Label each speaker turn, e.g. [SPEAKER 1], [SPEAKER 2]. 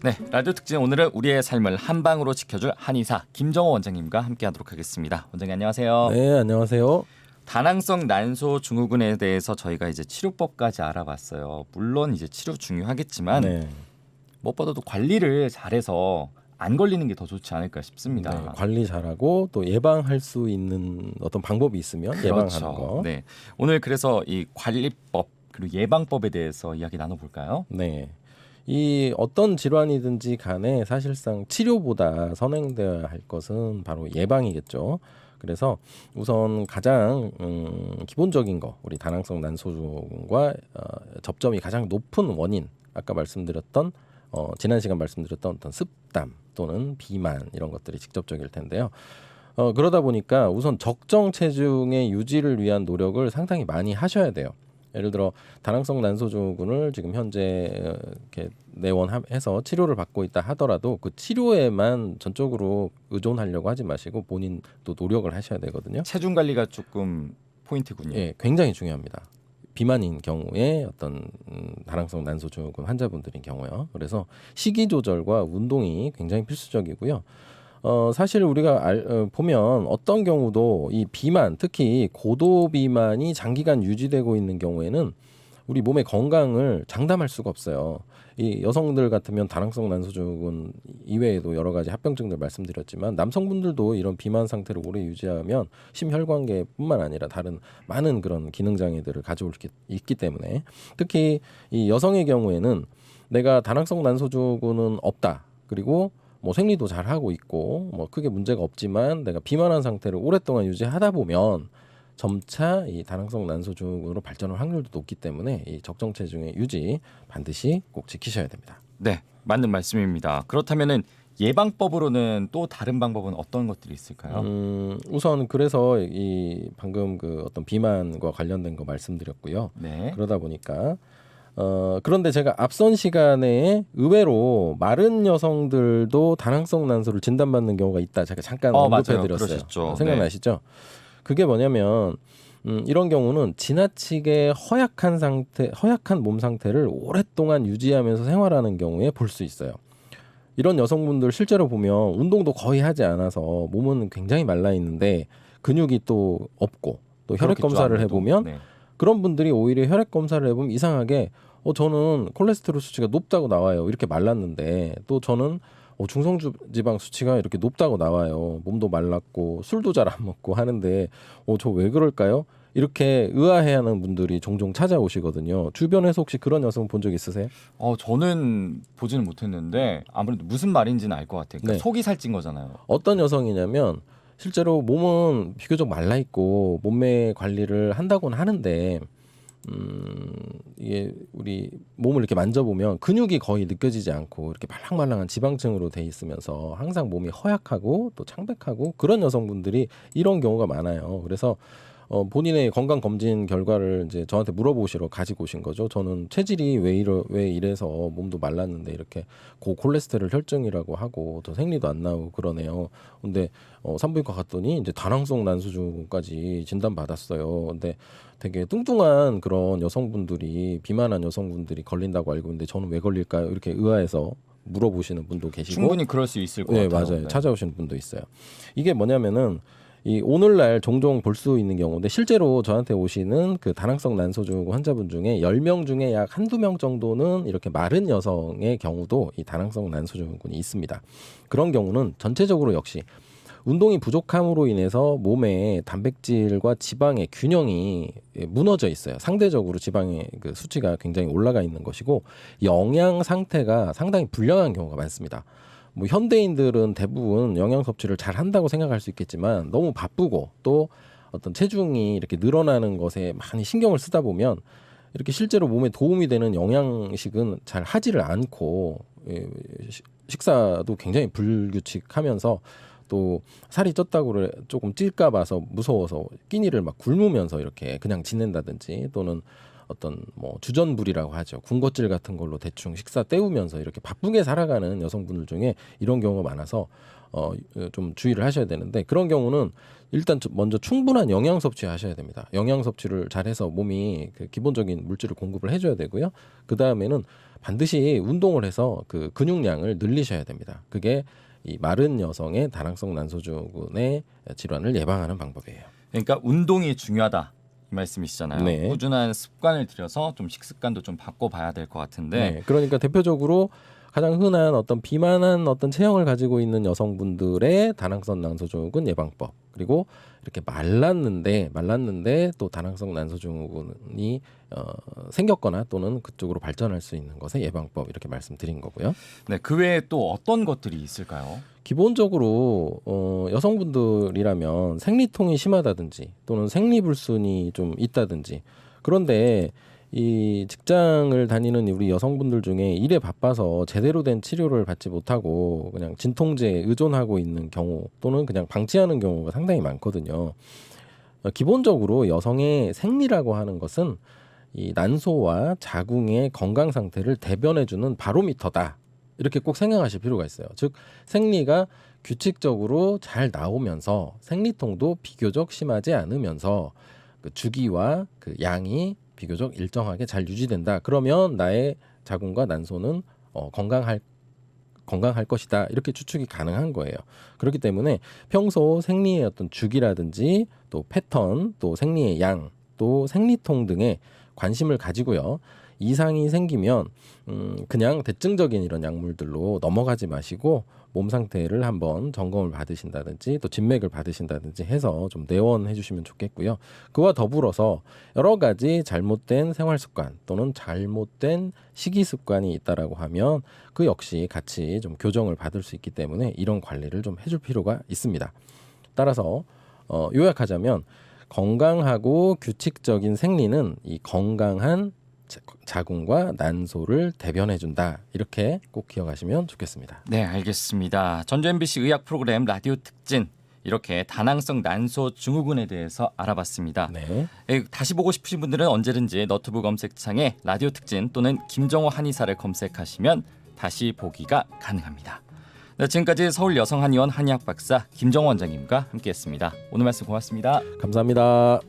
[SPEAKER 1] 네, 라디오 특집 오늘은 우리의 삶을 한 방으로 지켜줄 한의사 김정호 원장님과 함께하도록 하겠습니다. 원장님 안녕하세요.
[SPEAKER 2] 네, 안녕하세요.
[SPEAKER 1] 다낭성 난소 증후군에 대해서 저희가 이제 치료법까지 알아봤어요. 물론 이제 치료 중요하겠지만
[SPEAKER 2] 네,
[SPEAKER 1] 무엇보다도 관리를 잘해서 안 걸리는 게 더 좋지 않을까 싶습니다.
[SPEAKER 2] 네, 관리 잘하고 또 예방할 수 있는 어떤 방법이 있으면 예방하는 거.
[SPEAKER 1] 네, 오늘 그래서 이 관리법 그리고 예방법에 대해서 이야기 나눠볼까요?
[SPEAKER 2] 네. 이 어떤 질환이든지 간에 사실상 치료보다 선행되어야 할 것은 바로 예방이겠죠. 그래서 우선 가장 기본적인 거, 우리 다낭성 난소증후군과 접점이 가장 높은 원인, 아까 말씀드렸던 지난 시간 말씀드렸던 어떤 습담 또는 비만 이런 것들이 직접적일 텐데요. 그러다 보니까 우선 적정 체중의 유지를 위한 노력을 상당히 많이 하셔야 돼요. 예를 들어 다낭성 난소증후군을 지금 현재 이렇게 내원해서 치료를 받고 있다 하더라도 그 치료에만 전적으로 의존하려고 하지 마시고 본인도 노력을 하셔야 되거든요.
[SPEAKER 1] 체중 관리가 조금 포인트군요.
[SPEAKER 2] 예, 굉장히 중요합니다. 비만인 경우에 어떤 다낭성 난소증후군 환자분들인 경우요. 그래서 식이 조절과 운동이 굉장히 필수적이고요. 사실 우리가 보면 어떤 경우도 이 비만, 특히 고도 비만이 장기간 유지되고 있는 경우에는 우리 몸의 건강을 장담할 수가 없어요. 이 여성들 같으면 다낭성 난소증후군 이외에도 여러 가지 합병증들 말씀드렸지만 남성분들도 이런 비만 상태를 오래 유지하면 심혈관계뿐만 아니라 다른 많은 그런 기능 장애들을 가져올 수 있기 때문에 특히 이 여성의 경우에는 내가 다낭성 난소증후군은 없다. 그리고 뭐 생리도 잘 하고 있고 뭐 크게 문제가 없지만 내가 비만한 상태를 오랫동안 유지하다 보면 점차 이 다낭성 난소증후군으로 발전할 확률도 높기 때문에 이 적정 체중의 유지 반드시 꼭 지키셔야 됩니다.
[SPEAKER 1] 네, 맞는 말씀입니다. 그렇다면은 예방법으로는 또 다른 방법은 어떤 것들이 있을까요?
[SPEAKER 2] 우선 그래서 이 방금 그 어떤 비만과 관련된 거 말씀드렸고요.
[SPEAKER 1] 네.
[SPEAKER 2] 그러다 보니까 그런데 제가 앞선 시간에 의외로 마른 여성들도 다낭성 난소를 진단받는 경우가 있다. 제가 잠깐 언급해드렸어요. 생각나시죠? 그게 뭐냐면 이런 경우는 지나치게 허약한 몸 상태를 오랫동안 유지하면서 생활하는 경우에 볼 수 있어요. 이런 여성분들 실제로 보면 운동도 거의 하지 않아서 몸은 굉장히 말라 있는데 근육이 또 없고 또 혈액 검사를 해보면 그런 분들이 오히려 혈액 검사를 해보면 이상하게 저는 콜레스테롤 수치가 높다고 나와요. 이렇게 말랐는데 또 저는 중성지방 수치가 이렇게 높다고 나와요. 몸도 말랐고 술도 잘 안 먹고 하는데 저 왜 그럴까요? 이렇게 의아해하는 분들이 종종 찾아오시거든요. 주변에서 혹시 그런 여성 본 적 있으세요?
[SPEAKER 1] 저는 보지는 못했는데 아무래도 무슨 말인지는 알 것 같아요. 그러니까
[SPEAKER 2] 네.
[SPEAKER 1] 속이 살찐 거잖아요.
[SPEAKER 2] 어떤 여성이냐면 실제로 몸은 비교적 말라 있고 몸매 관리를 한다고는 하는데 이게 우리 몸을 이렇게 만져보면 근육이 거의 느껴지지 않고 이렇게 말랑말랑한 지방층으로 돼 있으면서 항상 몸이 허약하고 또 창백하고 그런 여성분들이 이런 경우가 많아요. 그래서 본인의 건강 검진 결과를 이제 저한테 물어보시러 가지고 오신 거죠. 저는 체질이 왜 이래서 몸도 말랐는데 이렇게 고콜레스테롤 혈증이라고 하고 또 생리도 안 나오고 그러네요. 근데 산부인과 갔더니 이제 다낭성 난소증후군까지 진단 받았어요. 근데 되게 뚱뚱한 그런 여성분들이 비만한 여성분들이 걸린다고 알고 있는데 저는 왜 걸릴까요? 이렇게 의아해서 물어보시는 분도 계시고
[SPEAKER 1] 충분히 그럴 수 있을 것
[SPEAKER 2] 네,
[SPEAKER 1] 같아요.
[SPEAKER 2] 맞아요. 찾아오시는 분도 있어요. 이게 뭐냐면은 이 오늘날 종종 볼 수 있는 경우인데 실제로 저한테 오시는 그 다낭성 난소증후군 환자분 중에 10명 중에 약 한두 명 정도는 이렇게 마른 여성의 경우도 이 다낭성 난소증후군이 있습니다. 그런 경우는 전체적으로 역시 운동이 부족함으로 인해서 몸에 단백질과 지방의 균형이 무너져 있어요. 상대적으로 지방의 그 수치가 굉장히 올라가 있는 것이고 영양 상태가 상당히 불량한 경우가 많습니다. 뭐 현대인들은 대부분 영양 섭취를 잘 한다고 생각할 수 있겠지만 너무 바쁘고 또 어떤 체중이 이렇게 늘어나는 것에 많이 신경을 쓰다 보면 이렇게 실제로 몸에 도움이 되는 영양식은 잘 하지를 않고 식사도 굉장히 불규칙하면서 또 살이 쪘다고 조금 찔까 봐서 무서워서 끼니를 막 굶으면서 이렇게 그냥 지낸다든지 또는 어떤 뭐 주전부리라고 하죠. 군것질 같은 걸로 대충 식사 때우면서 이렇게 바쁘게 살아가는 여성분들 중에 이런 경우가 많아서 좀 주의를 하셔야 되는데 그런 경우는 일단 먼저 충분한 영양 섭취하셔야 됩니다. 영양 섭취를 잘해서 몸이 그 기본적인 물질을 공급을 해줘야 되고요. 그 다음에는 반드시 운동을 해서 그 근육량을 늘리셔야 됩니다. 그게 이 마른 여성의 다낭성 난소증후군의 질환을 예방하는 방법이에요.
[SPEAKER 1] 그러니까 운동이 중요하다 이 말씀이시잖아요.
[SPEAKER 2] 네.
[SPEAKER 1] 꾸준한 습관을 들여서 좀 식습관도 좀 바꿔봐야 될 것 같은데
[SPEAKER 2] 네, 그러니까 대표적으로 가장 흔한 어떤 비만한 어떤 체형을 가지고 있는 여성분들의 다낭성 난소증후군 예방법, 그리고 이렇게 말랐는데 또 다낭성 난소증후군이 생겼거나 또는 그쪽으로 발전할 수 있는 것의 예방법, 이렇게 말씀드린 거고요.
[SPEAKER 1] 네, 그 외에 또 어떤 것들이 있을까요?
[SPEAKER 2] 기본적으로 여성분들이라면 생리통이 심하다든지 또는 생리불순이 좀 있다든지, 그런데 이 직장을 다니는 우리 여성분들 중에 일에 바빠서 제대로 된 치료를 받지 못하고 그냥 진통제에 의존하고 있는 경우 또는 그냥 방치하는 경우가 상당히 많거든요. 기본적으로 여성의 생리라고 하는 것은 이 난소와 자궁의 건강 상태를 대변해주는 바로미터다, 이렇게 꼭 생각하실 필요가 있어요. 즉 생리가 규칙적으로 잘 나오면서 생리통도 비교적 심하지 않으면서 그 주기와 그 양이 비교적 일정하게 잘 유지된다. 그러면 나의 자궁과 난소는 건강할 것이다, 이렇게 추측이 가능한 거예요. 그렇기 때문에 평소 생리의 어떤 주기라든지 또 패턴, 또 생리의 양, 또 생리통 등에 관심을 가지고요. 이상이 생기면 그냥 대증적인 이런 약물들로 넘어가지 마시고 몸 상태를 한번 점검을 받으신다든지 또 진맥을 받으신다든지 해서 좀 내원해 주시면 좋겠고요. 그와 더불어서 여러 가지 잘못된 생활 습관 또는 잘못된 식이 습관이 있다라고 하면 그 역시 같이 좀 교정을 받을 수 있기 때문에 이런 관리를 좀 해줄 필요가 있습니다. 따라서 요약하자면 건강하고 규칙적인 생리는 이 건강한 자궁과 난소를 대변해준다, 이렇게 꼭 기억하시면 좋겠습니다.
[SPEAKER 1] 네, 알겠습니다. 전주 MBC 의학 프로그램 라디오 특진, 이렇게 다낭성 난소 증후군에 대해서 알아봤습니다.
[SPEAKER 2] 네.
[SPEAKER 1] 다시 보고 싶으신 분들은 언제든지 너튜브 검색창에 라디오 특진 또는 김정호 한의사를 검색하시면 다시 보기가 가능합니다. 네, 지금까지 서울여성한의원 한의학 박사 김정호 원장님과 함께했습니다. 오늘 말씀 고맙습니다.
[SPEAKER 2] 감사합니다.